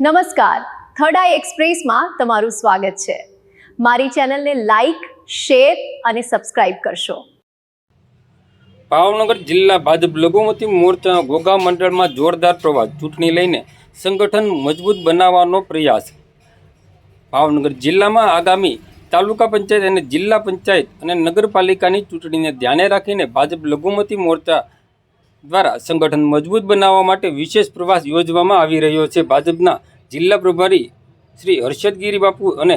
નમસ્કાર, થર્ડ આઈ એક્સપ્રેસમાં તમારું સ્વાગત છે। મારી ચેનલને લાઈક, શેર અને સબસ્ક્રાઇબ કરશો। ભાવનગર જિલ્લા ભાજપ લઘુમતી મોરચાનો ઘોઘા મંડળમાં જોરદાર પ્રવાસ, ચૂંટણી લઈને સંગઠન મજબૂત બનાવવાનો પ્રયાસ। ભાવનગર જિલ્લામાં આગામી તાલુકા પંચાયત અને જિલ્લા પંચાયત અને નગરપાલિકાની ચૂંટણીને ધ્યાને રાખીને ભાજપ લઘુમતી મોરચા દ્વારા સંગઠન મજબૂત બનાવવા માટે વિશેષ પ્રવાસ યોજવામાં આવી રહ્યો છે। ભાજપના જિલ્લા પ્રભારી શ્રી હર્ષદ ગિરિબાપુ અને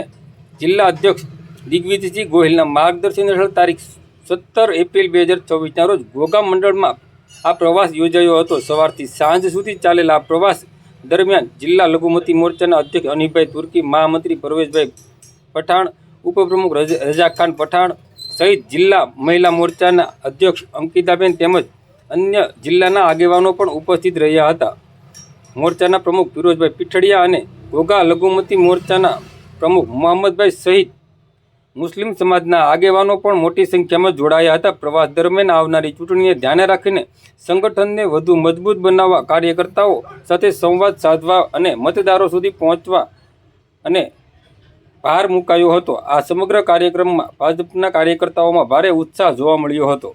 જિલ્લા અધ્યક્ષ દિગ્વિજયસિંહ ગોહિલના માર્ગદર્શન હેઠળ તારીખ 17 એપ્રિલ 2024ના રોજ ઘોઘા મંડળમાં આ પ્રવાસ યોજાયો હતો। સવારથી સાંજ સુધી ચાલેલા આ પ્રવાસ દરમિયાન જિલ્લા લઘુમતી મોરચાના અધ્યક્ષ અનિભાઈ તુર્કી, મહામંત્રી પરવેશભાઈ પઠાણ, ઉપપ્રમુખ રઝાક ખાન પઠાણ સહિત જિલ્લા મહિલા મોરચાના અધ્યક્ષ અંકિતાબેન તેમજ અન્ય જિલ્લાના આગેવાનો પણ ઉપસ્થિત રહ્યા હતા। મોરચાના પ્રમુખ ફિરોઝભાઈ પીઠડિયા અને ઘોઘા લઘુમતી મોરચાના પ્રમુખ મોહમ્મદભાઈ સહિત મુસ્લિમ સમાજના આગેવાનો પણ મોટી સંખ્યામાં જોડાયા હતા। પ્રવાસ દરમિયાન આવનારી ચૂંટણીને ધ્યાને રાખીને સંગઠનને વધુ મજબૂત બનાવવા, કાર્યકર્તાઓ સાથે સંવાદ સાધવા અને મતદારો સુધી પહોંચવા અને ભાર મુકાયો હતો। આ સમગ્ર કાર્યક્રમમાં ભાજપના કાર્યકર્તાઓમાં ભારે ઉત્સાહ જોવા મળ્યો હતો।